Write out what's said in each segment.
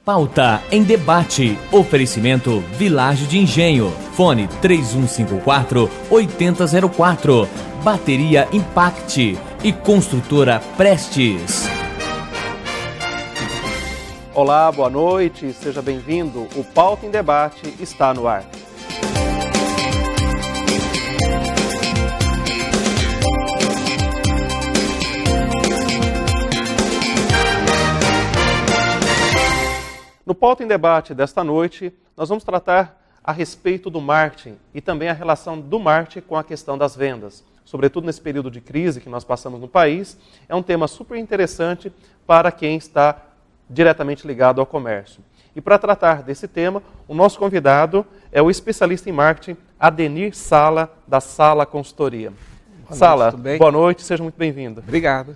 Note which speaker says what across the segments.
Speaker 1: Pauta em debate. Oferecimento Vilagem de Engenho. Fone 3154-8004. Bateria Impact e Construtora Prestes.
Speaker 2: Olá, boa noite, seja bem-vindo. O Pauta em Debate está no ar. No Pauta em Debate desta noite, nós vamos tratar a respeito do marketing e também a relação do marketing com a questão das vendas. Sobretudo nesse período de crise que nós passamos no país, é um tema super interessante para quem está diretamente ligado ao comércio. E para tratar desse tema, o nosso convidado é o especialista em marketing, Adenir Sala, da Sala Consultoria. Sala, boa noite, seja muito bem-vindo.
Speaker 3: Obrigado.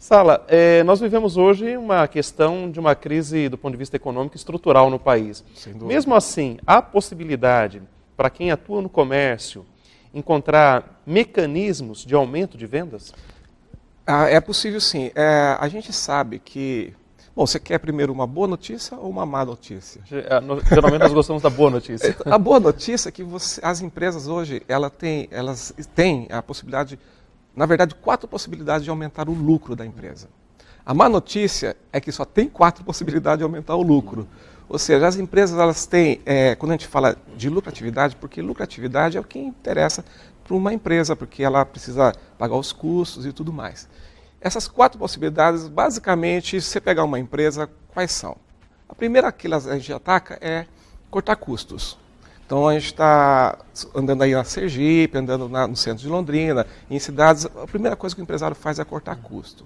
Speaker 2: Sala, nós vivemos hoje uma questão de uma crise do ponto de vista econômico estrutural no país. Mesmo assim, há possibilidade para quem atua no comércio encontrar mecanismos de aumento de vendas?
Speaker 3: É possível sim. A gente sabe que... Bom, você quer primeiro uma boa notícia ou uma má notícia?
Speaker 2: Geralmente nós gostamos da boa notícia.
Speaker 3: A boa notícia é que as empresas hoje elas têm a possibilidade... Na verdade, 4 possibilidades de aumentar o lucro da empresa. A má notícia é que só tem 4 possibilidades de aumentar o lucro. Ou seja, as empresas elas têm, quando a gente fala de lucratividade, porque lucratividade é o que interessa para uma empresa, porque ela precisa pagar os custos e tudo mais. Essas 4 possibilidades, basicamente, se você pegar uma empresa, quais são? A primeira que a gente ataca é cortar custos. Então a gente está andando aí na Sergipe, andando no centro de Londrina, em cidades, a primeira coisa que o empresário faz é cortar custo.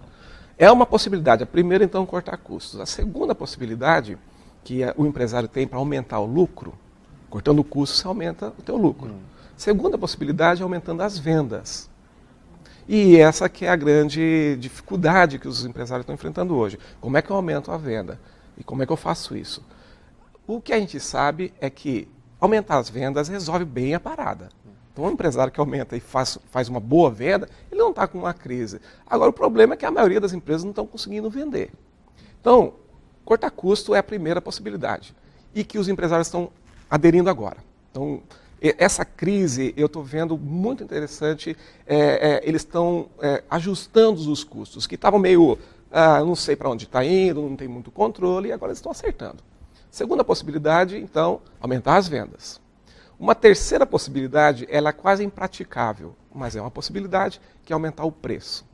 Speaker 3: É uma possibilidade, a primeira então cortar custos. A segunda possibilidade que o empresário tem para aumentar o lucro, cortando o custo você aumenta o teu lucro. Segunda possibilidade é aumentando as vendas. E essa que é a grande dificuldade que os empresários estão enfrentando hoje. Como é que eu aumento a venda? E como é que eu faço isso? O que a gente sabe é que aumentar as vendas resolve bem a parada. Então, um empresário que aumenta e faz uma boa venda, ele não está com uma crise. Agora, o problema é que a maioria das empresas não estão conseguindo vender. Então, cortar custo é a primeira possibilidade. E que os empresários estão aderindo agora. Então, essa crise, eu estou vendo muito interessante, eles estão ajustando os custos, que estavam meio, não sei para onde está indo, não tem muito controle, e agora eles estão acertando. Segunda possibilidade, então, aumentar as vendas. Uma terceira possibilidade, ela é quase impraticável, mas é uma possibilidade, que é aumentar o preço.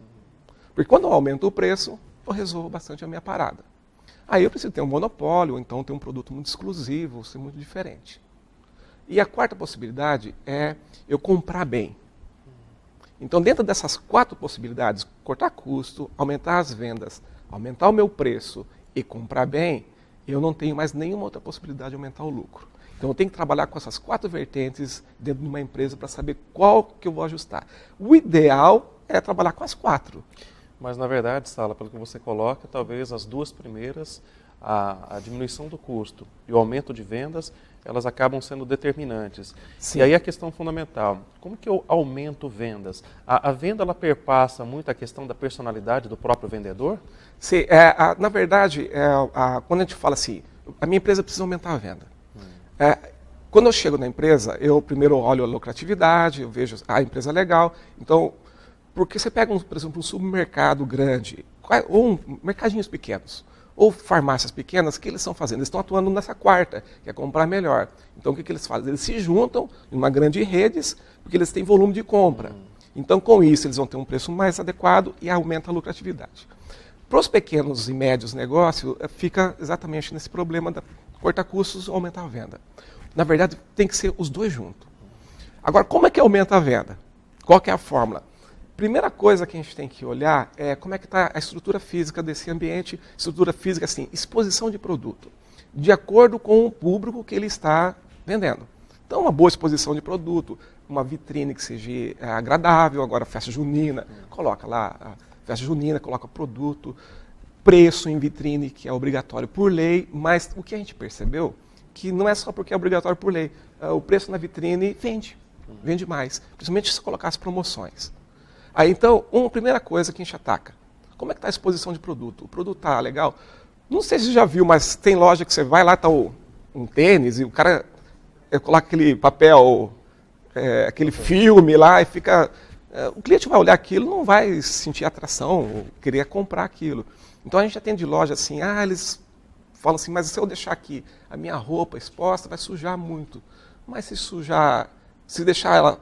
Speaker 3: Porque quando eu aumento o preço, eu resolvo bastante a minha parada. Aí eu preciso ter um monopólio, ou então ter um produto muito exclusivo, ser muito diferente. E a quarta possibilidade é eu comprar bem. Então, dentro dessas 4 possibilidades, cortar custo, aumentar as vendas, aumentar o meu preço e comprar bem, eu não tenho mais nenhuma outra possibilidade de aumentar o lucro. Então eu tenho que trabalhar com essas 4 vertentes dentro de uma empresa para saber qual que eu vou ajustar. O ideal é trabalhar com as 4.
Speaker 2: Mas na verdade, Sala, pelo que você coloca, talvez as 2 primeiras, a diminuição do custo e o aumento de vendas, elas acabam sendo determinantes. Sim. E aí a questão fundamental, como que eu aumento vendas? A venda ela perpassa muito a questão da personalidade do próprio vendedor?
Speaker 3: Sim, na verdade, quando a gente fala assim, a minha empresa precisa aumentar a venda. Quando eu chego na empresa, eu primeiro olho a lucratividade, eu vejo a empresa legal. Então, porque você pega, por exemplo, um supermercado grande, ou mercadinhos pequenos, ou farmácias pequenas, o que eles estão fazendo? Eles estão atuando nessa quarta, que é comprar melhor. Então, o que eles fazem? Eles se juntam em uma grande rede, porque eles têm volume de compra. Então, com isso, eles vão ter um preço mais adequado e aumenta a lucratividade. Para os pequenos e médios negócios, fica exatamente nesse problema de cortar custos ou aumentar a venda. Na verdade, tem que ser os 2 juntos. Agora, como é que aumenta a venda? Qual que é a fórmula? Primeira coisa que a gente tem que olhar é como é que está a estrutura física desse ambiente. Estrutura física, assim, exposição de produto, de acordo com o público que ele está vendendo. Então, uma boa exposição de produto, uma vitrine que seja agradável, agora festa junina, coloca lá a festa junina, coloca produto, preço em vitrine, que é obrigatório por lei, mas o que a gente percebeu, que não é só porque é obrigatório por lei, o preço na vitrine vende mais, principalmente se colocar as promoções. Aí, então, uma primeira coisa que a gente ataca, como é que está a exposição de produto? O produto está legal? Não sei se você já viu, mas tem loja que você vai lá, tá um tênis, e o cara coloca aquele papel, aquele filme lá, e fica... o cliente vai olhar aquilo, não vai sentir atração, ou querer comprar aquilo. Então a gente atende loja assim, eles falam assim, mas se eu deixar aqui a minha roupa exposta, vai sujar muito. Mas se deixar ela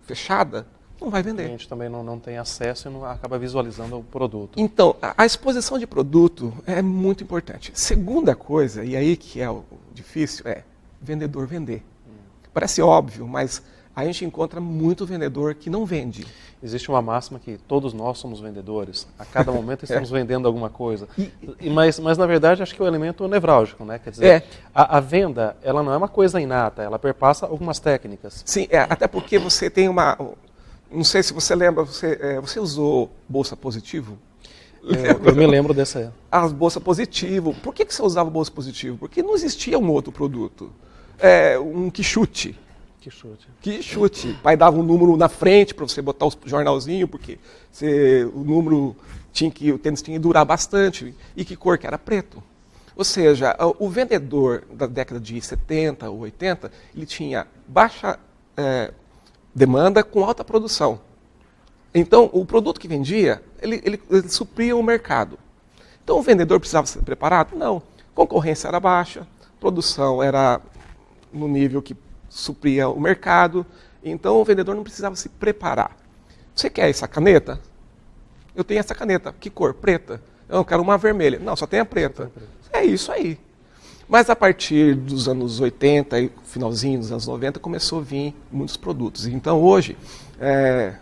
Speaker 3: fechada, não vai vender.
Speaker 2: A gente também não tem acesso e não acaba visualizando o produto.
Speaker 3: Então, a exposição de produto é muito importante. Segunda coisa, e aí que é o difícil, é vendedor vender. Parece óbvio, mas a gente encontra muito vendedor que não vende.
Speaker 2: Existe uma máxima que todos nós somos vendedores. A cada momento estamos vendendo alguma coisa. Mas, na verdade, acho que é um elemento nevrálgico, né? Quer dizer, a venda, ela não é uma coisa inata, ela perpassa algumas técnicas.
Speaker 3: Sim, até porque você tem uma... Não sei se você lembra, você usou bolsa positivo?
Speaker 2: Eu me lembro dessa.
Speaker 3: As bolsa positivo. Por que você usava bolsa positivo? Porque não existia um outro produto. Um quichute. Quichute. O pai dava um número na frente para você botar o jornalzinho, porque o número o tênis tinha que durar bastante. E que cor que era? Preto. Ou seja, o vendedor da década de 70 ou 80, ele tinha baixa demanda com alta produção. Então, o produto que vendia, ele supria o mercado. Então, o vendedor precisava ser preparado? Não. Concorrência era baixa, produção era no nível que supria o mercado. Então, o vendedor não precisava se preparar. Você quer essa caneta? Eu tenho essa caneta. Que cor? Preta. Eu quero uma vermelha. Não, só tem a preta. É isso aí. Mas a partir dos anos 80 e finalzinho dos anos 90 começou a vir muitos produtos. Então hoje é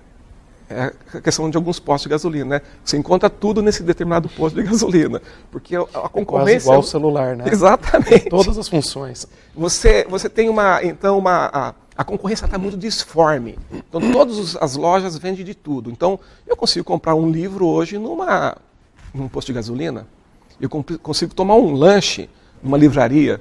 Speaker 3: a questão de alguns postos de gasolina, né? Você encontra tudo nesse determinado posto de gasolina, porque a concorrência...
Speaker 2: É quase igual ao celular, né?
Speaker 3: Exatamente.
Speaker 2: Todas as funções.
Speaker 3: Você tem a concorrência está muito disforme. Então todas as lojas vendem de tudo. Então eu consigo comprar um livro hoje num posto de gasolina. Eu consigo tomar um lanche numa livraria.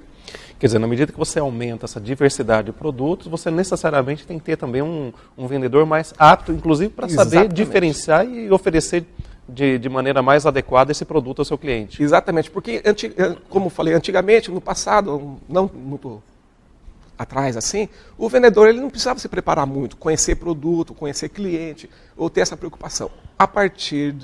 Speaker 2: Quer dizer, na medida que você aumenta essa diversidade de produtos, você necessariamente tem que ter também um vendedor mais apto, inclusive, para saber diferenciar e oferecer de maneira mais adequada esse produto ao seu cliente.
Speaker 3: Exatamente, porque, como eu falei, antigamente, no passado, não muito atrás assim, o vendedor ele não precisava se preparar muito, conhecer produto, conhecer cliente, ou ter essa preocupação. A partir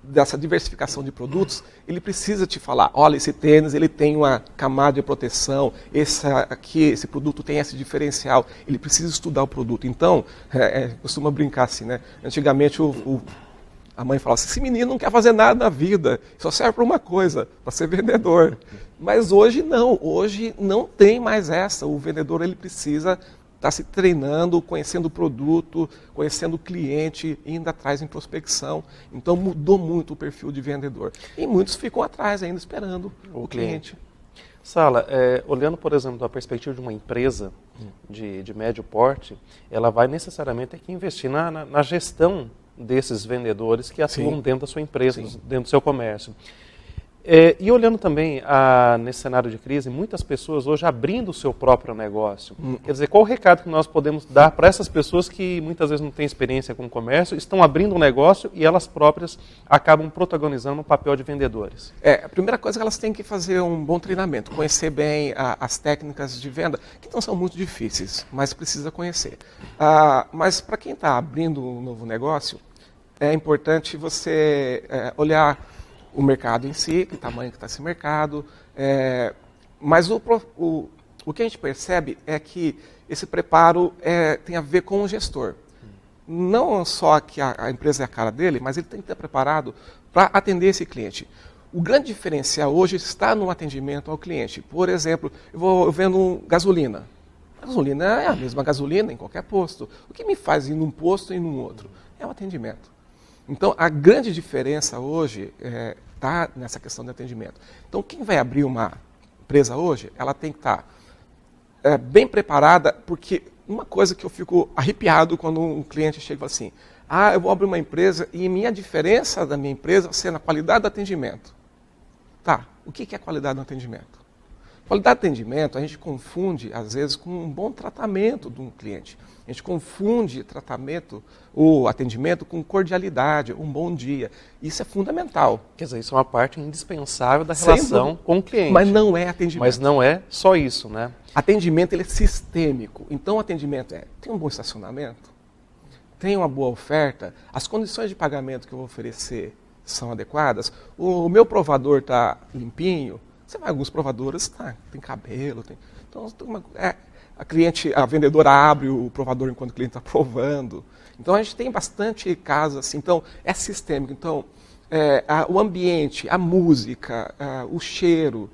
Speaker 3: dessa diversificação de produtos, ele precisa te falar, olha, esse tênis ele tem uma camada de proteção, esse produto tem esse diferencial, ele precisa estudar o produto. Então, costuma brincar assim, né? Antigamente a mãe falava assim, esse menino não quer fazer nada na vida, só serve para uma coisa, para ser vendedor. Mas hoje não tem mais essa, o vendedor ele precisa estar se treinando, conhecendo o produto, conhecendo o cliente, indo atrás em prospecção. Então mudou muito o perfil de vendedor. E muitos ficam atrás ainda esperando o cliente.
Speaker 2: Sala, olhando, por exemplo, da perspectiva de uma empresa de médio porte, ela vai necessariamente ter que investir na gestão desses vendedores que atuam dentro da sua empresa, dentro do seu comércio. E olhando também nesse cenário de crise, muitas pessoas hoje abrindo o seu próprio negócio. Quer dizer, qual o recado que nós podemos dar para essas pessoas que muitas vezes não têm experiência com o comércio, estão abrindo um negócio e elas próprias acabam protagonizando o papel de vendedores?
Speaker 3: A primeira coisa é que elas têm que fazer um bom treinamento, conhecer bem as técnicas de venda, que não são muito difíceis, mas precisa conhecer. Mas para quem está abrindo um novo negócio, é importante você olhar o mercado em si, que tamanho que está esse mercado, mas o que a gente percebe é que esse preparo tem a ver com o gestor. Não só que a empresa é a cara dele, mas ele tem que estar preparado para atender esse cliente. O grande diferencial hoje está no atendimento ao cliente. Por exemplo, eu vendo gasolina. A gasolina é a mesma gasolina em qualquer posto. O que me faz ir num posto e num outro? É o atendimento. Então, a grande diferença hoje está nessa questão de atendimento. Então, quem vai abrir uma empresa hoje, ela tem que estar bem preparada, porque uma coisa que eu fico arrepiado quando um cliente chega e fala assim, eu vou abrir uma empresa e minha diferença da minha empresa vai ser na qualidade do atendimento. Tá, o que é qualidade do atendimento? Qualidade de atendimento a gente confunde, às vezes, com um bom tratamento de um cliente. A gente confunde tratamento ou atendimento com cordialidade, um bom dia. Isso é fundamental.
Speaker 2: Quer dizer, isso é uma parte indispensável da relação com o cliente.
Speaker 3: Mas não é atendimento.
Speaker 2: Mas não é só isso, né?
Speaker 3: Atendimento ele é sistêmico. Então, o atendimento tem um bom estacionamento? Tem uma boa oferta? As condições de pagamento que eu vou oferecer são adequadas? O meu provador está limpinho? Você vai, alguns provadores, tem cabelo, então a vendedora abre o provador enquanto o cliente está provando. Então a gente tem bastante casos assim. Então é sistêmico. Então o ambiente, a música, o cheiro,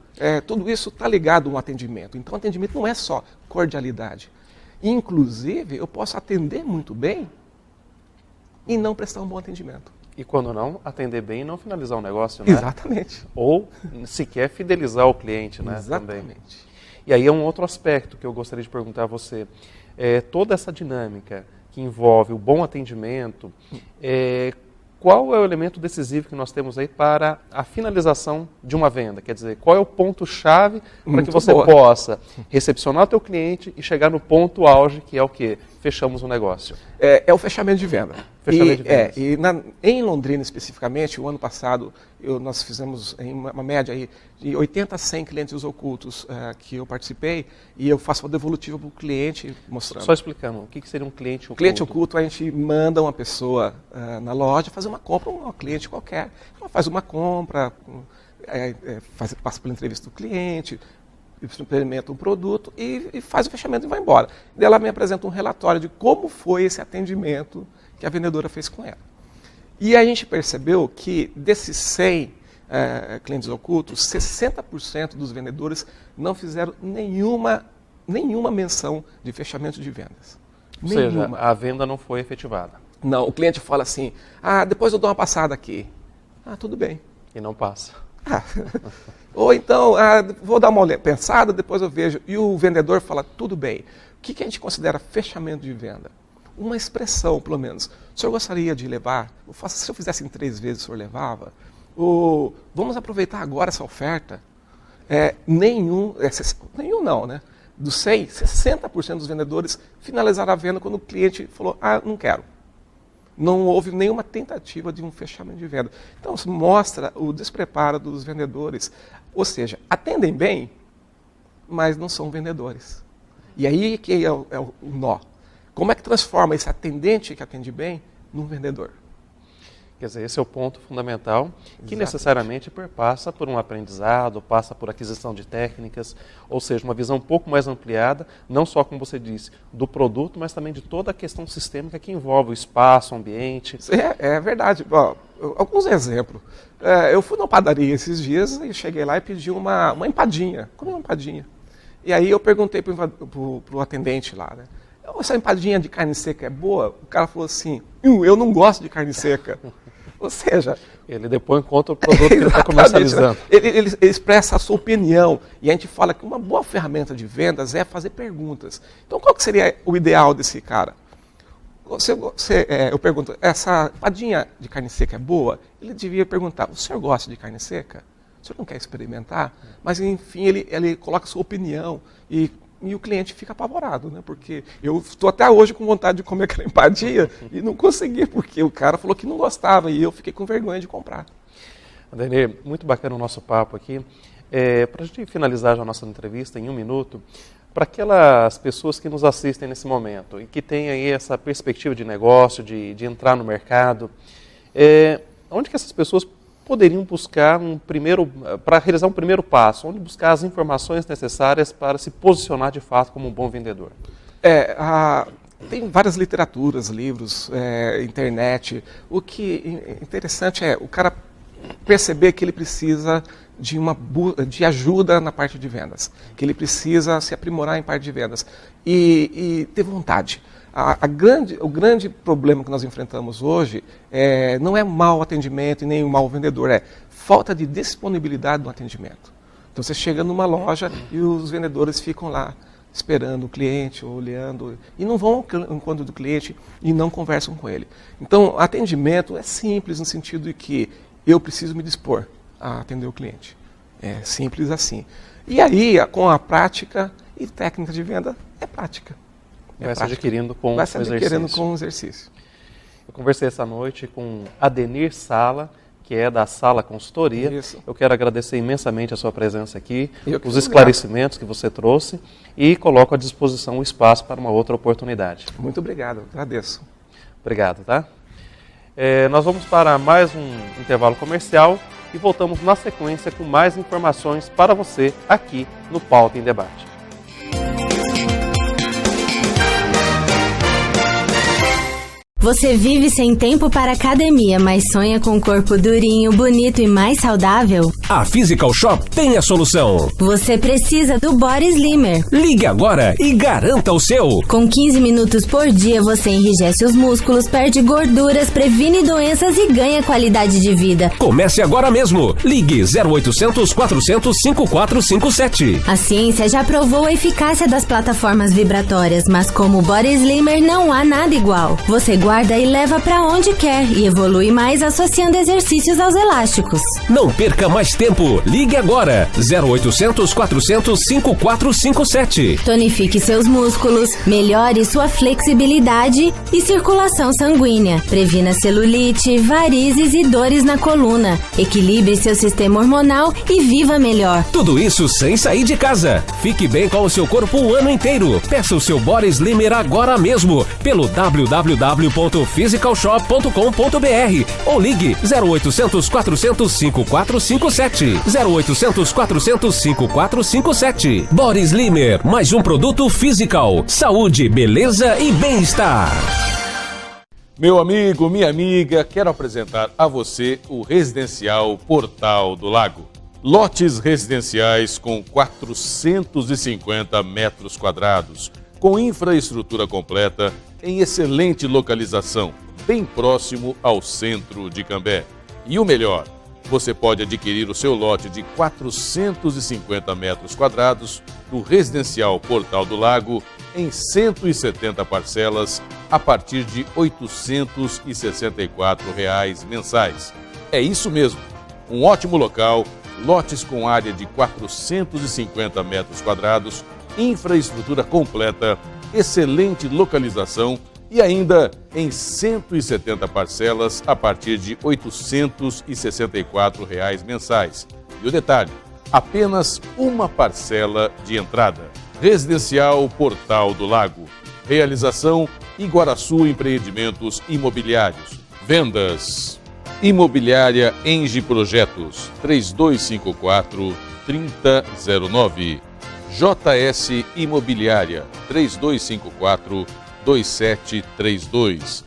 Speaker 3: tudo isso está ligado a um atendimento. Então o atendimento não é só cordialidade. Inclusive eu posso atender muito bem e não prestar um bom atendimento.
Speaker 2: E quando não, atender bem e não finalizar o negócio, né?
Speaker 3: Exatamente.
Speaker 2: Ou sequer fidelizar o cliente, né?
Speaker 3: Exatamente.
Speaker 2: Também. E aí é um outro aspecto que eu gostaria de perguntar a você. Toda essa dinâmica que envolve o bom atendimento, qual é o elemento decisivo que nós temos aí para a finalização de uma venda? Quer dizer, qual é o ponto-chave para que você possa recepcionar o teu cliente e chegar no ponto auge, que é o quê? Fechamos o negócio.
Speaker 3: É o fechamento de venda.
Speaker 2: Fechamento de vendas.
Speaker 3: Em Londrina, especificamente, o ano passado, nós fizemos uma média aí de 80 a 100 clientes ocultos que eu participei, e eu faço uma devolutiva para o cliente mostrando.
Speaker 2: Só explicando, o que seria um cliente oculto?
Speaker 3: Cliente oculto, a gente manda uma pessoa na loja fazer uma compra, um cliente qualquer. Ela faz uma compra, passa pela entrevista do cliente, experimenta um produto e faz o fechamento e vai embora. Daí ela me apresenta um relatório de como foi esse atendimento que a vendedora fez com ela. E a gente percebeu que desses 100 clientes ocultos, 60% dos vendedores não fizeram nenhuma menção de fechamento de vendas.
Speaker 2: Ou seja, a venda não foi efetivada.
Speaker 3: Não, o cliente fala assim, depois eu dou uma passada aqui. Tudo bem.
Speaker 2: E não passa.
Speaker 3: Ou então, vou dar uma pensada, depois eu vejo. E o vendedor fala, tudo bem. O que a gente considera fechamento de venda? Uma expressão, pelo menos. O senhor gostaria de levar? Se eu fizesse em 3 vezes, o senhor levava? Ou vamos aproveitar agora essa oferta? Nenhum não, né? Dos 100, 60% dos vendedores finalizaram a venda quando o cliente falou, não quero. Não houve nenhuma tentativa de um fechamento de venda. Então, isso mostra o despreparo dos vendedores. Ou seja, atendem bem, mas não são vendedores. E aí que é o nó. Como é que transforma esse atendente que atende bem num vendedor?
Speaker 2: Quer dizer, esse é o ponto fundamental, que
Speaker 3: Exatamente.
Speaker 2: Necessariamente passa por um aprendizado, passa por aquisição de técnicas, ou seja, uma visão um pouco mais ampliada, não só, como você disse, do produto, mas também de toda a questão sistêmica que envolve o espaço, o ambiente.
Speaker 3: É verdade. Alguns exemplos. Eu fui numa padaria esses dias e cheguei lá e pedi uma empadinha. Comi uma empadinha. E aí eu perguntei para o atendente lá, né? Essa empadinha de carne seca é boa? O cara falou assim, eu não gosto de carne seca. Ou seja...
Speaker 2: Ele depõe contra o produto que ele está comercializando.
Speaker 3: Ele expressa a sua opinião. E a gente fala que uma boa ferramenta de vendas é fazer perguntas. Então, qual que seria o ideal desse cara? Eu pergunto, essa empadinha de carne seca é boa? Ele devia perguntar, o senhor gosta de carne seca? O senhor não quer experimentar? Mas, enfim, ele coloca a sua opinião e o cliente fica apavorado, né? Porque eu estou até hoje com vontade de comer aquela empadinha e não consegui, porque o cara falou que não gostava e eu fiquei com vergonha de comprar.
Speaker 2: Adenir, muito bacana o nosso papo aqui. Para a gente finalizar já a nossa entrevista em 1 minuto, para aquelas pessoas que nos assistem nesse momento e que têm aí essa perspectiva de negócio, de entrar no mercado, onde que essas pessoas poderiam buscar para realizar um primeiro passo, onde buscar as informações necessárias para se posicionar de fato como um bom vendedor?
Speaker 3: Tem várias literaturas, livros, internet. O que é interessante é o cara perceber que ele precisa de ajuda na parte de vendas, que ele precisa se aprimorar em parte de vendas e ter vontade. O grande problema que nós enfrentamos hoje não é mau atendimento e nem um mau vendedor, é falta de disponibilidade do atendimento. Então você chega numa loja e os vendedores ficam lá esperando o cliente, olhando, e não vão ao encontro do cliente e não conversam com ele. Então, atendimento é simples no sentido de que eu preciso me dispor a atender o cliente. É simples assim. E aí, com a prática e técnica de venda, é prática.
Speaker 2: Vai se adquirindo com
Speaker 3: Vai se adquirindo com o exercício.
Speaker 2: Eu conversei essa noite com Adenir Sala, que é da Sala Consultoria.
Speaker 3: Isso.
Speaker 2: Eu quero agradecer imensamente a sua presença aqui, os
Speaker 3: sou
Speaker 2: esclarecimentos que você trouxe e coloco à disposição o espaço para uma outra oportunidade.
Speaker 3: Muito obrigado, agradeço.
Speaker 2: Obrigado, tá? Nós vamos para mais um intervalo comercial e voltamos na sequência com mais informações para você aqui no Pauta em Debate.
Speaker 4: Você vive sem tempo para academia, mas sonha com um corpo durinho, bonito e mais saudável?
Speaker 5: A Physical Shop tem a solução.
Speaker 4: Você precisa do Body Slimmer.
Speaker 5: Ligue agora e garanta o seu.
Speaker 4: Com 15 minutos por dia, você enrijece os músculos, perde gorduras, previne doenças e ganha qualidade de vida.
Speaker 5: Comece agora mesmo. Ligue 0800 400 5457.
Speaker 4: A ciência já provou a eficácia das plataformas vibratórias, mas como o Body Slimmer não há nada igual. Você guarda e leva para onde quer e evolui mais associando exercícios aos elásticos.
Speaker 5: Não perca mais tempo. Ligue agora. 0800 400 5457.
Speaker 4: Tonifique seus músculos, melhore sua flexibilidade e circulação sanguínea. Previna celulite, varizes e dores na coluna. Equilibre seu sistema hormonal e viva melhor.
Speaker 5: Tudo isso sem sair de casa. Fique bem com o seu corpo o ano inteiro. Peça o seu Body Slimmer agora mesmo pelo www.physicalshop.com.br ou ligue 0800 400 5457. 0800 400 5457. Body Slimmer, mais um produto Physical. Saúde, beleza e bem-estar.
Speaker 6: Meu amigo, minha amiga, quero apresentar a você o Residencial Portal do Lago. Lotes residenciais com 450 metros quadrados, com infraestrutura completa, em excelente localização, bem próximo ao centro de Cambé. E o melhor, você pode adquirir o seu lote de 450 metros quadrados do Residencial Portal do Lago em 170 parcelas a partir de R$ 864 mensais. É isso mesmo, um ótimo local, lotes com área de 450 metros quadrados, infraestrutura completa, excelente localização e ainda em 170 parcelas a partir de R$ 864 mensais. E o detalhe, apenas uma parcela de entrada. Residencial Portal do Lago. Realização Iguaraçu Empreendimentos Imobiliários. Vendas Imobiliária Engie Projetos 3254-3009. JS Imobiliária 3254-2732.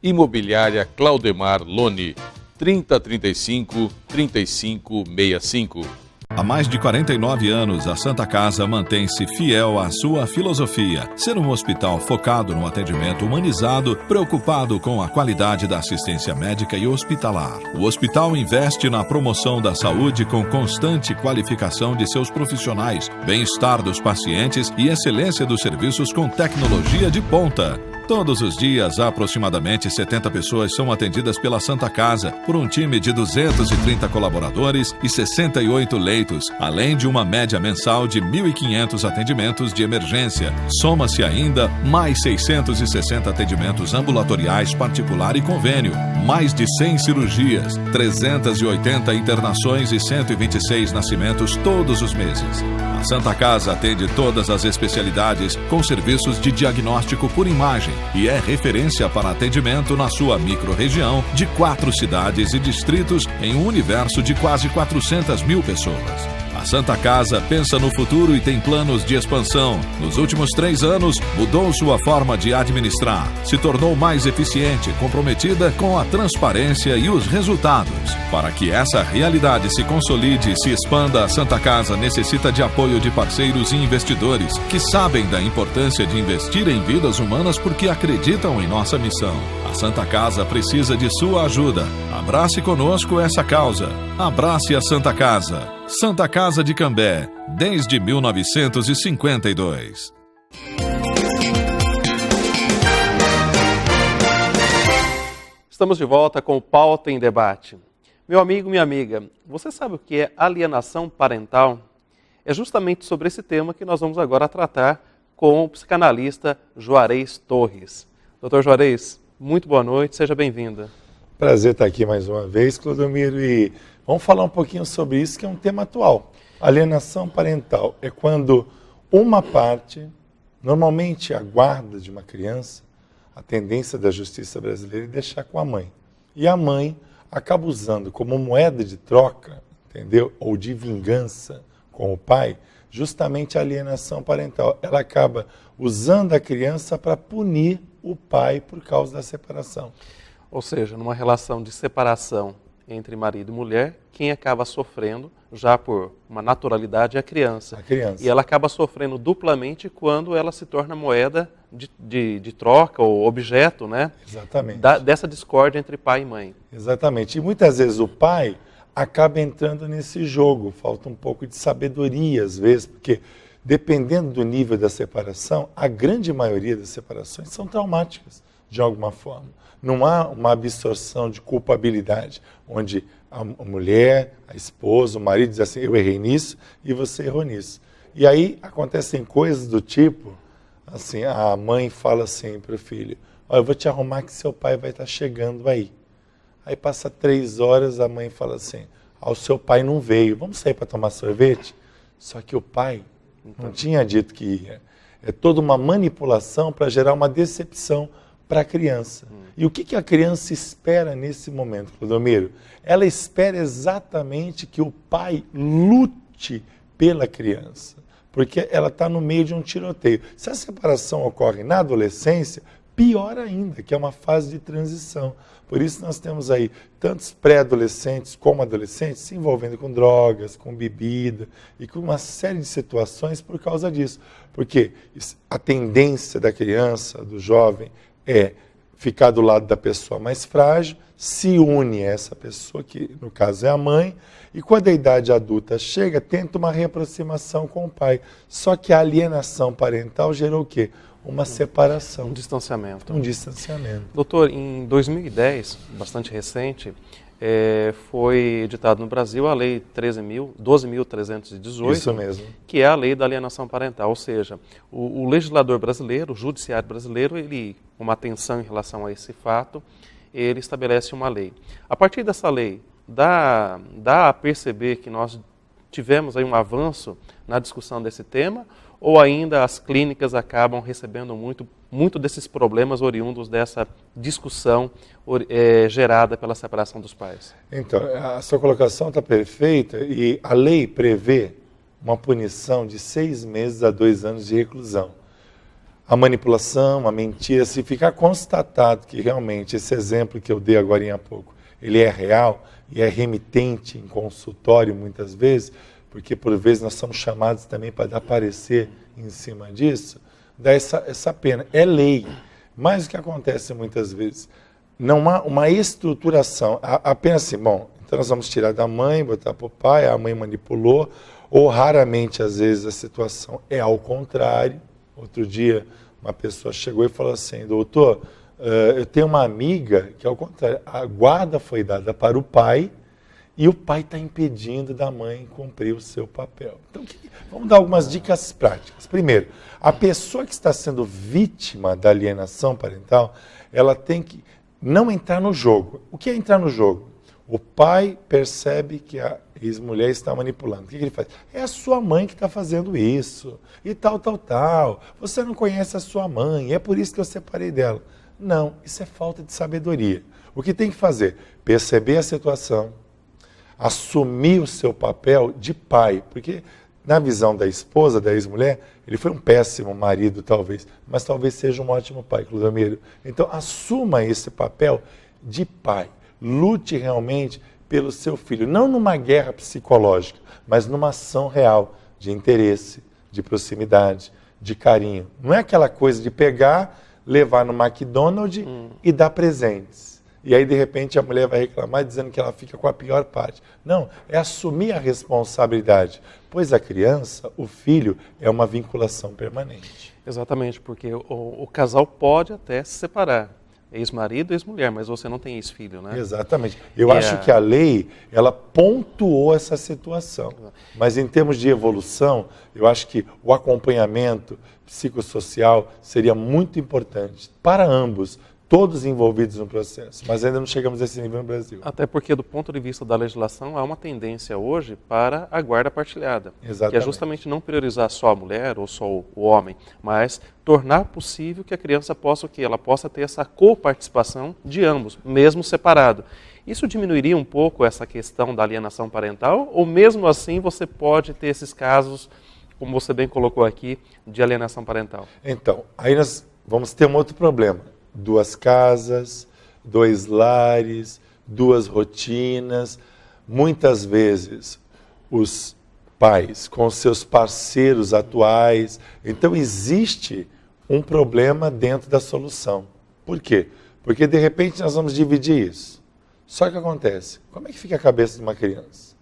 Speaker 6: Imobiliária Claudemar Lone 3035-3565.
Speaker 7: Há mais de 49 anos, a Santa Casa mantém-se fiel à sua filosofia, ser um hospital focado no atendimento humanizado, preocupado com a qualidade da assistência médica e hospitalar. O hospital investe na promoção da saúde com constante qualificação de seus profissionais, bem-estar dos pacientes e excelência dos serviços com tecnologia de ponta. Todos os dias, aproximadamente 70 pessoas são atendidas pela Santa Casa, por um time de 230 colaboradores e 68 leitos, além de uma média mensal de 1.500 atendimentos de emergência. Soma-se ainda mais 660 atendimentos ambulatoriais particular e convênio, mais de 100 cirurgias, 380 internações e 126 nascimentos todos os meses. A Santa Casa atende todas as especialidades com serviços de diagnóstico por imagem e é referência para atendimento na sua microrregião de 4 cidades e distritos em um universo de quase 400 mil pessoas. A Santa Casa pensa no futuro e tem planos de expansão. Nos últimos 3 anos, mudou sua forma de administrar, se tornou mais eficiente, comprometida com a transparência e os resultados. Para que essa realidade se consolide e se expanda, a Santa Casa necessita de apoio de parceiros e investidores que sabem da importância de investir em vidas humanas porque acreditam em nossa missão. A Santa Casa precisa de sua ajuda. Abrace conosco essa causa. Abrace a Santa Casa. Santa Casa de Cambé, desde 1952.
Speaker 2: Estamos de volta com o Pauta em Debate. Meu amigo, minha amiga, você sabe o que é alienação parental? É justamente sobre esse tema que nós vamos agora tratar com o psicanalista Juarez Torres. Doutor Juarez, muito boa noite, seja bem-vinda.
Speaker 8: Prazer estar aqui mais uma vez, Clodomiro, e vamos falar um pouquinho sobre isso, que é um tema atual. Alienação parental é quando uma parte, normalmente a guarda de uma criança, a tendência da justiça brasileira é deixar com a mãe. E a mãe acaba usando como moeda de troca, entendeu? Ou de vingança com o pai, justamente a alienação parental. Ela acaba usando a criança para punir o pai por causa da separação.
Speaker 2: Ou seja, numa relação de separação entre marido e mulher, quem acaba sofrendo, já por uma naturalidade, é a criança.
Speaker 8: A criança.
Speaker 2: E ela acaba sofrendo duplamente quando ela se torna moeda de troca ou objeto, né?
Speaker 8: Exatamente.
Speaker 2: Dessa discórdia entre pai e mãe.
Speaker 8: Exatamente. E muitas vezes o pai acaba entrando nesse jogo. Falta um pouco de sabedoria, às vezes, porque dependendo do nível da separação, a grande maioria das separações são traumáticas, de alguma forma. Não há uma absorção de culpabilidade, onde a mulher, a esposa, o marido diz assim, eu errei nisso e você errou nisso. E aí acontecem coisas do tipo, assim, a mãe fala assim para o filho, eu vou te arrumar que seu pai vai estar chegando aí. Aí passa 3 horas, a mãe fala assim, o seu pai não veio, vamos sair para tomar sorvete? Só que o pai não tinha dito que ia. É toda uma manipulação para gerar uma decepção para a criança. E o que a criança espera nesse momento, Clodomiro? Ela espera exatamente que o pai lute pela criança, porque ela está no meio de um tiroteio. Se a separação ocorre na adolescência, pior ainda, que é uma fase de transição. Por isso nós temos aí tantos pré-adolescentes como adolescentes se envolvendo com drogas, com bebida e com uma série de situações por causa disso. Porque a tendência da criança, do jovem, é ficar do lado da pessoa mais frágil, se une a essa pessoa, que no caso é a mãe, e quando a idade adulta chega, tenta uma reaproximação com o pai. Só que a alienação parental gerou o quê? Uma separação.
Speaker 2: Um distanciamento.
Speaker 8: Um distanciamento.
Speaker 2: Doutor, em 2010, bastante recente, foi editada no Brasil a Lei 12.318,
Speaker 8: Isso mesmo.
Speaker 2: Que é a Lei da Alienação Parental. Ou seja, o legislador brasileiro, o judiciário brasileiro, ele, com uma atenção em relação a esse fato, ele estabelece uma lei. A partir dessa lei, dá a perceber que nós tivemos aí um avanço na discussão desse tema, ou ainda as clínicas acabam recebendo muito desses problemas oriundos dessa discussão gerada pela separação dos pais?
Speaker 8: Então, a sua colocação está perfeita e a lei prevê uma punição de 6 meses a 2 anos de reclusão. A manipulação, a mentira, se ficar constatado que realmente esse exemplo que eu dei agora há pouco, ele é real e é remitente em consultório muitas vezes, porque por vezes nós somos chamados também para dar parecer em cima disso, dá essa pena. É lei, mas o que acontece muitas vezes? Não há uma estruturação, apenas assim, bom, então nós vamos tirar da mãe, botar para o pai, a mãe manipulou, ou raramente às vezes a situação é ao contrário. Outro dia uma pessoa chegou e falou assim, doutor, eu tenho uma amiga que ao contrário, a guarda foi dada para o pai, e o pai está impedindo da mãe cumprir o seu papel. Então, vamos dar algumas dicas práticas. Primeiro, a pessoa que está sendo vítima da alienação parental, ela tem que não entrar no jogo. O que é entrar no jogo? O pai percebe que a ex-mulher está manipulando. O que ele faz? É a sua mãe que está fazendo isso. E tal. Você não conhece a sua mãe, é por isso que eu separei dela. Não, isso é falta de sabedoria. O que tem que fazer? Perceber a situação, assumir o seu papel de pai, porque na visão da esposa, da ex-mulher, ele foi um péssimo marido talvez, mas talvez seja um ótimo pai, Clodomiro. Então assuma esse papel de pai, lute realmente pelo seu filho, não numa guerra psicológica, mas numa ação real de interesse, de proximidade, de carinho. Não é aquela coisa de pegar, levar no McDonald's e dar presentes. E aí, de repente, a mulher vai reclamar dizendo que ela fica com a pior parte. Não, é assumir a responsabilidade. Pois a criança, o filho, é uma vinculação permanente.
Speaker 2: Exatamente, porque o casal pode até se separar, ex-marido, ex-mulher, mas você não tem ex-filho, né?
Speaker 8: Exatamente. Eu acho que a lei, ela pontuou essa situação. Mas em termos de evolução, eu acho que o acompanhamento psicossocial seria muito importante para ambos, todos envolvidos no processo. Mas ainda não chegamos a esse nível no Brasil.
Speaker 2: Até porque, do ponto de vista da legislação, há uma tendência hoje para a guarda partilhada.
Speaker 8: Exatamente.
Speaker 2: Que é justamente não priorizar só a mulher ou só o homem, mas tornar possível que a criança possa ter essa coparticipação de ambos, mesmo separado. Isso diminuiria um pouco essa questão da alienação parental? Ou mesmo assim você pode ter esses casos, como você bem colocou aqui, de alienação parental?
Speaker 8: Então, aí nós vamos ter um outro problema. 2 casas, 2 lares, 2 rotinas. Muitas vezes os pais com seus parceiros atuais. Então existe um problema dentro da solução. Por quê? Porque de repente nós vamos dividir isso. Só que acontece, como é que fica a cabeça de uma criança?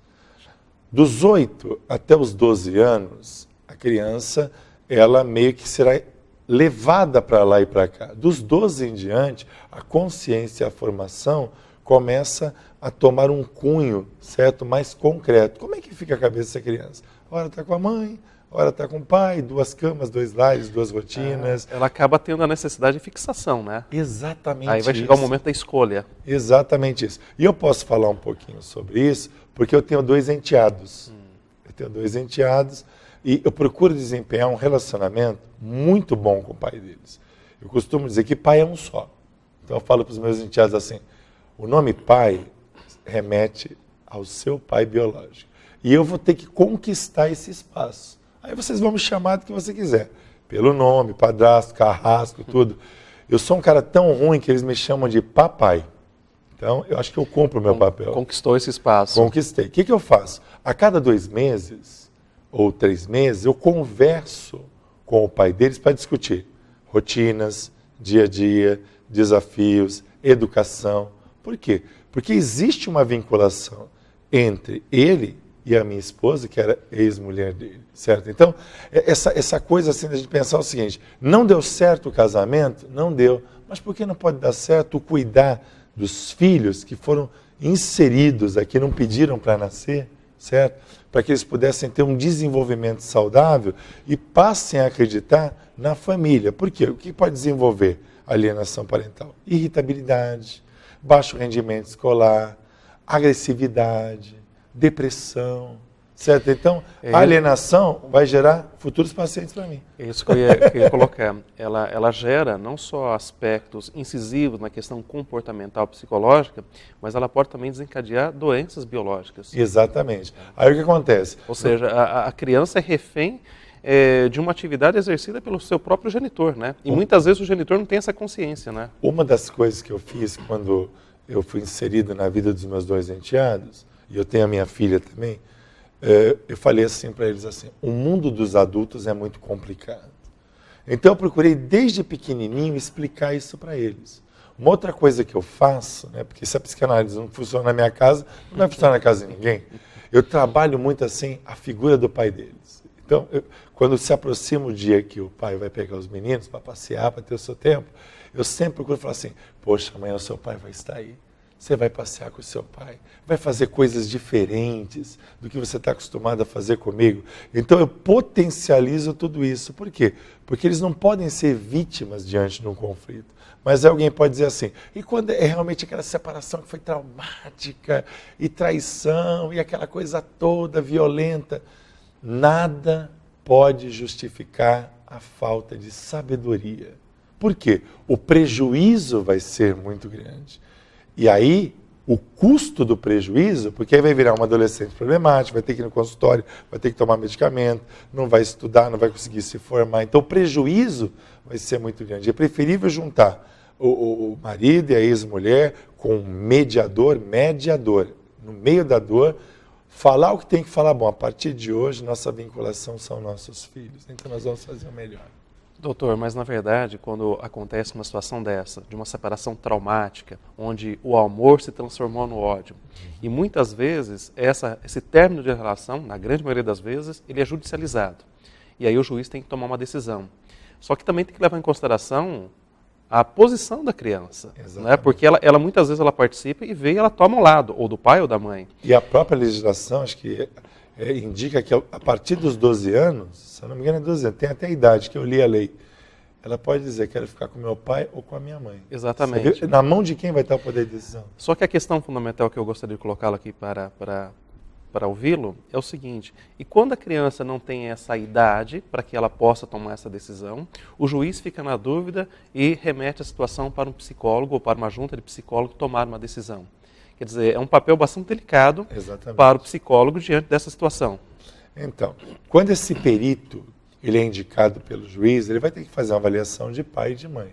Speaker 8: Dos 8 até os 12 anos, a criança, ela meio que será levada para lá e para cá. Dos 12 em diante, a consciência e a formação começa a tomar um cunho, certo, mais concreto. Como é que fica a cabeça dessa criança? Ora está com a mãe, ora está com o pai, 2 camas, 2 lares, 2 rotinas.
Speaker 2: Ela acaba tendo a necessidade de fixação, né?
Speaker 8: Exatamente.
Speaker 2: Aí vai chegar o momento da escolha.
Speaker 8: Exatamente isso. E eu posso falar um pouquinho sobre isso, porque eu tenho 2 enteados. Eu tenho 2 enteados e eu procuro desempenhar um relacionamento muito bom com o pai deles. Eu costumo dizer que pai é um só. Então eu falo para os meus enteados assim, o nome pai remete ao seu pai biológico. E eu vou ter que conquistar esse espaço. Aí vocês vão me chamar do que você quiser. Pelo nome, padrasto, carrasco, tudo. Eu sou um cara tão ruim que eles me chamam de papai. Então, eu acho que eu cumpro o meu papel.
Speaker 2: Conquistou esse espaço.
Speaker 8: Conquistei. O que eu faço? A cada 2 meses, ou 3 meses, eu converso com o pai deles para discutir rotinas, dia a dia, desafios, educação. Por quê? Porque existe uma vinculação entre ele e a minha esposa, que era ex-mulher dele, certo? Então, essa coisa assim, de a gente pensar o seguinte, não deu certo o casamento? Não deu. Mas por que não pode dar certo o cuidar dos filhos que foram inseridos aqui, não pediram para nascer, certo? Para que eles pudessem ter um desenvolvimento saudável e passem a acreditar na família. Por quê? O que pode desenvolver alienação parental? Irritabilidade, baixo rendimento escolar, agressividade, depressão, certo? Então, a alienação vai gerar futuros pacientes para mim.
Speaker 2: É isso que eu ia colocar. Ela gera não só aspectos incisivos na questão comportamental psicológica, mas ela pode também desencadear doenças biológicas.
Speaker 8: Exatamente. Aí o que acontece?
Speaker 2: Ou seja, a criança é refém de uma atividade exercida pelo seu próprio genitor, né? E muitas vezes o genitor não tem essa consciência, né?
Speaker 8: Uma das coisas que eu fiz quando eu fui inserido na vida dos meus 2 enteados, e eu tenho a minha filha também, eu falei assim para eles assim, o mundo dos adultos é muito complicado. Então eu procurei desde pequenininho explicar isso para eles. Uma outra coisa que eu faço, né, porque se a psicanálise não funciona na minha casa, não vai funcionar na casa de ninguém, eu trabalho muito assim a figura do pai deles. Então, quando se aproxima o dia que o pai vai pegar os meninos para passear, para ter o seu tempo, eu sempre procuro falar assim, poxa, amanhã o seu pai vai estar aí. Você vai passear com o seu pai, vai fazer coisas diferentes do que você está acostumado a fazer comigo. Então eu potencializo tudo isso. Por quê? Porque eles não podem ser vítimas diante de um conflito. Mas alguém pode dizer assim, e quando é realmente aquela separação que foi traumática, e traição, e aquela coisa toda violenta, nada pode justificar a falta de sabedoria. Por quê? O prejuízo vai ser muito grande. E aí, o custo do prejuízo, porque aí vai virar uma adolescente problemática, vai ter que ir no consultório, vai ter que tomar medicamento, não vai estudar, não vai conseguir se formar. Então, o prejuízo vai ser muito grande. É preferível juntar o marido e a ex-mulher com um mediador, no meio da dor, falar o que tem que falar. Bom, a partir de hoje, nossa vinculação são nossos filhos. Então, nós vamos fazer o melhor.
Speaker 2: Doutor, mas na verdade, quando acontece uma situação dessa, de uma separação traumática, onde o amor se transformou no ódio, e muitas vezes esse término de relação, na grande maioria das vezes, ele é judicializado. E aí o juiz tem que tomar uma decisão. Só que também tem que levar em consideração a posição da criança, né?
Speaker 8: Exatamente.
Speaker 2: Porque ela muitas vezes ela participa e vê e ela toma o lado, ou do pai ou da mãe.
Speaker 8: E a própria legislação, acho que indica que a partir dos 12 anos, se eu não me engano é 12 anos, tem até a idade que eu li a lei, ela pode dizer, quero ficar com meu pai ou com a minha mãe.
Speaker 2: Exatamente.
Speaker 8: Na mão de quem vai estar o poder de decisão?
Speaker 2: Só que a questão fundamental que eu gostaria de colocá-lo aqui para ouvi-lo é o seguinte: e quando a criança não tem essa idade para que ela possa tomar essa decisão, o juiz fica na dúvida e remete a situação para um psicólogo ou para uma junta de psicólogos tomar uma decisão. Quer dizer, é um papel bastante delicado para o psicólogo diante dessa situação.
Speaker 8: Então, quando esse perito ele é indicado pelo juiz, ele vai ter que fazer uma avaliação de pai e de mãe.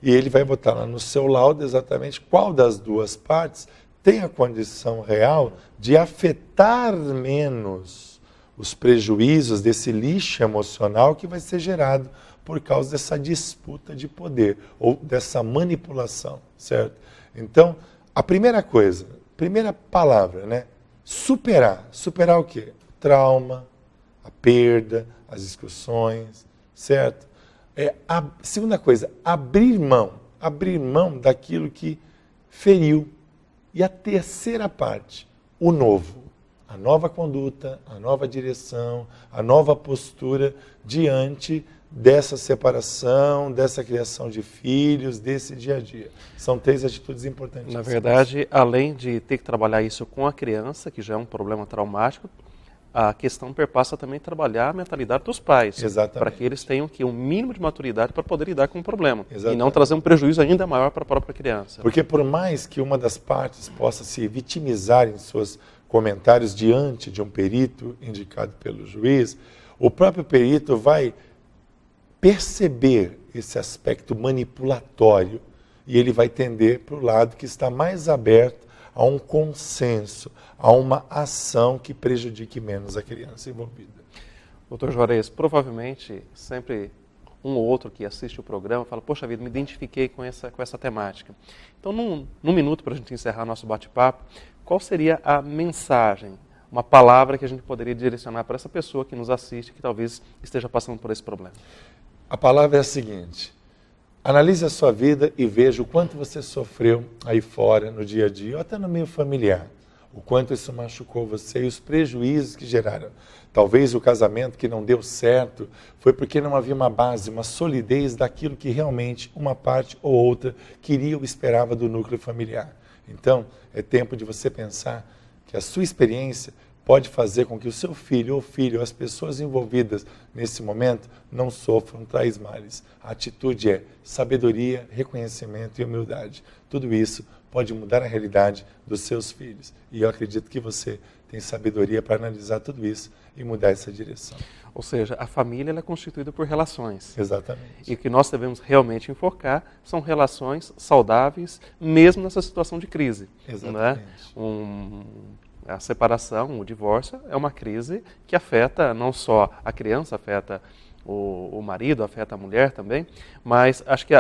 Speaker 8: E ele vai botar lá no seu laudo exatamente qual das duas partes tem a condição real de afetar menos os prejuízos desse lixo emocional que vai ser gerado por causa dessa disputa de poder ou dessa manipulação, certo? Então, a primeira coisa, primeira palavra, né? Superar. Superar o quê? O trauma, a perda, as discussões, certo? A segunda coisa, abrir mão daquilo que feriu. E a terceira parte, o novo, a nova conduta, a nova direção, a nova postura diante dessa separação, dessa criação de filhos, desse dia a dia. São 3 atitudes importantes.
Speaker 2: Na verdade, além de ter que trabalhar isso com a criança, que já é um problema traumático, a questão perpassa também trabalhar a mentalidade dos pais.
Speaker 8: Exatamente.
Speaker 2: Para que eles tenham um mínimo de maturidade para poder lidar com o problema.
Speaker 8: Exatamente.
Speaker 2: E não trazer um prejuízo ainda maior para a própria criança.
Speaker 8: Porque por mais que uma das partes possa se vitimizar em seus comentários diante de um perito indicado pelo juiz, o próprio perito vai perceber esse aspecto manipulatório e ele vai tender para o lado que está mais aberto a um consenso, a uma ação que prejudique menos a criança envolvida.
Speaker 2: Doutor Juarez, provavelmente sempre um ou outro que assiste o programa fala, poxa vida, me identifiquei com essa temática. Então, num minuto para a gente encerrar nosso bate-papo, qual seria a mensagem, uma palavra que a gente poderia direcionar para essa pessoa que nos assiste, que talvez esteja passando por esse problema?
Speaker 8: A palavra é a seguinte: analise a sua vida e veja o quanto você sofreu aí fora, no dia a dia, ou até no meio familiar. O quanto isso machucou você e os prejuízos que geraram. Talvez o casamento que não deu certo foi porque não havia uma base, uma solidez daquilo que realmente uma parte ou outra queria ou esperava do núcleo familiar. Então, é tempo de você pensar que a sua experiência pode fazer com que o seu filho ou filho, as pessoas envolvidas nesse momento, não sofram tais males. A atitude é sabedoria, reconhecimento e humildade. Tudo isso pode mudar a realidade dos seus filhos. E eu acredito que você tem sabedoria para analisar tudo isso e mudar essa direção.
Speaker 2: Ou seja, a família ela é constituída por relações.
Speaker 8: Exatamente.
Speaker 2: E o que nós devemos realmente enfocar são relações saudáveis, mesmo nessa situação de crise.
Speaker 8: Exatamente.
Speaker 2: Né? A separação, o divórcio, é uma crise que afeta não só a criança, afeta o marido, afeta a mulher também, mas acho que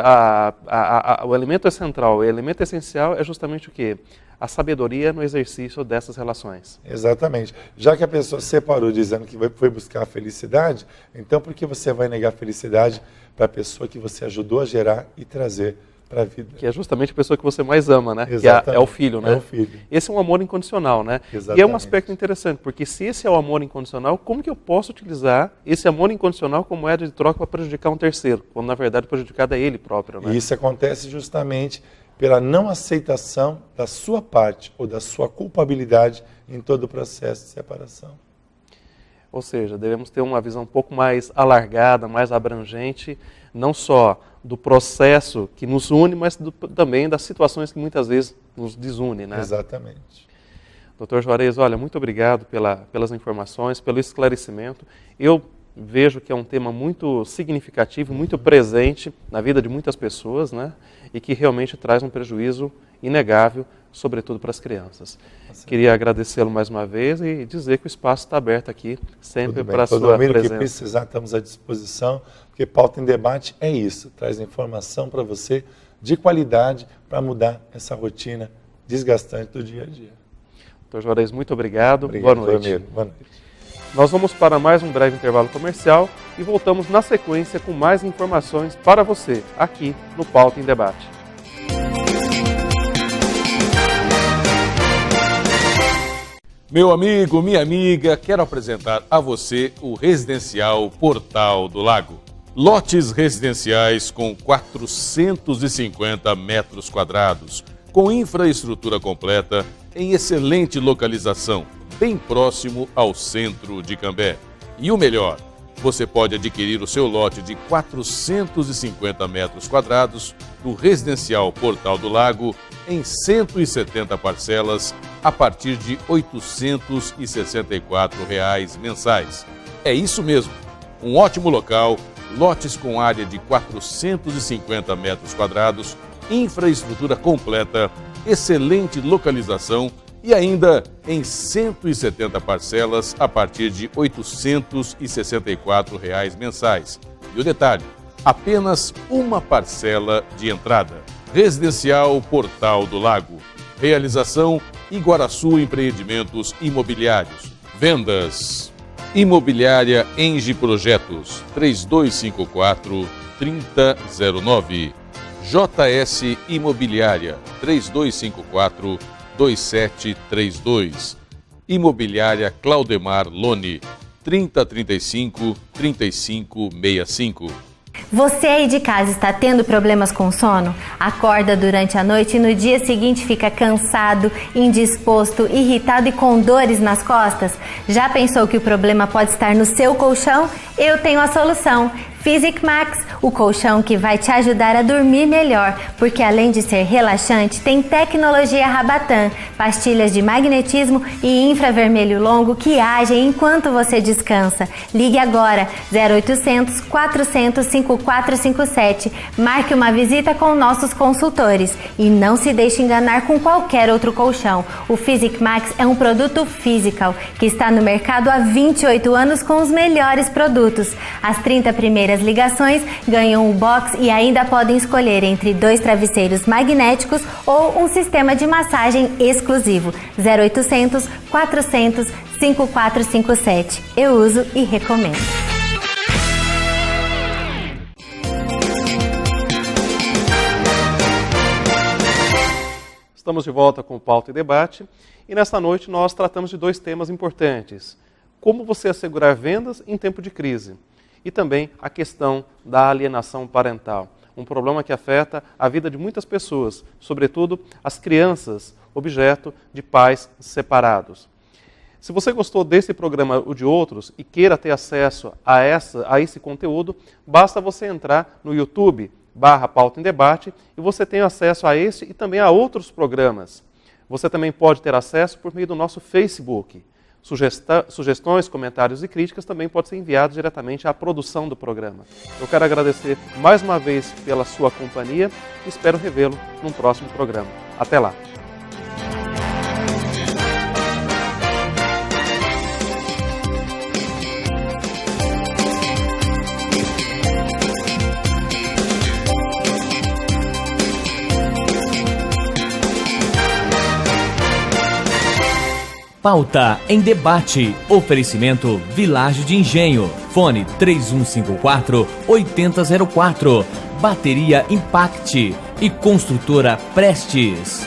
Speaker 2: o elemento central, o elemento essencial é justamente o quê? A sabedoria no exercício dessas relações.
Speaker 8: Exatamente. Já que a pessoa separou dizendo que foi buscar a felicidade, então por que você vai negar a felicidade para a pessoa que você ajudou a gerar e trazer para a vida?
Speaker 2: Que é justamente a pessoa que você mais ama, né?
Speaker 8: Exatamente.
Speaker 2: Que é o filho, né?
Speaker 8: É o filho.
Speaker 2: Esse é um amor incondicional, né?
Speaker 8: Exatamente.
Speaker 2: E é um aspecto interessante, porque se esse é o amor incondicional, como que eu posso utilizar esse amor incondicional como moeda de troca para prejudicar um terceiro, quando na verdade prejudicado é ele próprio, né?
Speaker 8: E isso acontece justamente pela não aceitação da sua parte ou da sua culpabilidade em todo o processo de separação.
Speaker 2: Ou seja, devemos ter uma visão um pouco mais alargada, mais abrangente, não só do processo que nos une, mas também das situações que muitas vezes nos desunem, né?
Speaker 8: Exatamente.
Speaker 2: Doutor Juarez, olha, muito obrigado pelas informações, pelo esclarecimento. Eu vejo que é um tema muito significativo, muito presente na vida de muitas pessoas, né? E que realmente traz um prejuízo inegável, sobretudo para as crianças. Queria agradecê-lo mais uma vez e dizer que o espaço está aberto aqui, sempre para a sua presença.
Speaker 8: Que precisar, estamos à disposição, porque Pauta em Debate é isso, traz informação para você de qualidade para mudar essa rotina desgastante do dia a dia.
Speaker 2: Doutor Juarez, muito obrigado.
Speaker 8: Obrigado.
Speaker 2: Boa noite.
Speaker 8: Boa noite.
Speaker 2: Nós vamos para mais um breve intervalo comercial e voltamos na sequência com mais informações para você, aqui no Pauta em Debate.
Speaker 6: Meu amigo, minha amiga, quero apresentar a você o Residencial Portal do Lago. Lotes residenciais com 450 metros quadrados, com infraestrutura completa, em excelente localização, bem próximo ao centro de Cambé. E o melhor, você pode adquirir o seu lote de 450 metros quadrados no Residencial Portal do Lago em 170 parcelas a partir de R$ 864 mensais. É isso mesmo, um ótimo local, lotes com área de 450 metros quadrados, infraestrutura completa, excelente localização e ainda em 170 parcelas a partir de R$ 864 mensais. E o detalhe, apenas uma parcela de entrada. Residencial Portal do Lago. Realização Iguaraçu Empreendimentos Imobiliários. Vendas. Imobiliária Engie Projetos 3254-3009. JS Imobiliária 3254-2732. Imobiliária Claudemar Lone 3035-3565.
Speaker 4: Você aí de casa está tendo problemas com sono? Acorda durante a noite e no dia seguinte fica cansado, indisposto, irritado e com dores nas costas? Já pensou que o problema pode estar no seu colchão? Eu tenho a solução. Physic Max, o colchão que vai te ajudar a dormir melhor, porque além de ser relaxante, tem tecnologia Rabatan, pastilhas de magnetismo e infravermelho longo que agem enquanto você descansa. Ligue agora, 0800 400 5457. Marque uma visita com nossos consultores e não se deixe enganar com qualquer outro colchão. O Physic Max é um produto physical que está no mercado há 28 anos com os melhores produtos. As 30 primeiras ligações ganham um box e ainda podem escolher entre 2 travesseiros magnéticos ou um sistema de massagem exclusivo. 0800 400 5457. Eu uso e recomendo.
Speaker 2: Estamos de volta com o Pauta e Debate e nesta noite nós tratamos de 2 temas importantes. Como você assegurar vendas em tempo de crise e também a questão da alienação parental. Um problema que afeta a vida de muitas pessoas, sobretudo as crianças, objeto de pais separados. Se você gostou desse programa ou de outros e queira ter acesso a esse conteúdo, basta você entrar no YouTube, /Pauta em Debate, e você tem acesso a esse e também a outros programas. Você também pode ter acesso por meio do nosso Facebook. Sugestões, comentários e críticas também podem ser enviados diretamente à produção do programa. Eu quero agradecer mais uma vez pela sua companhia e espero revê-lo num próximo programa. Até lá!
Speaker 1: Pauta em Debate. Oferecimento Vilagem de Engenho. Fone 3154-8004. Bateria Impact e Construtora Prestes.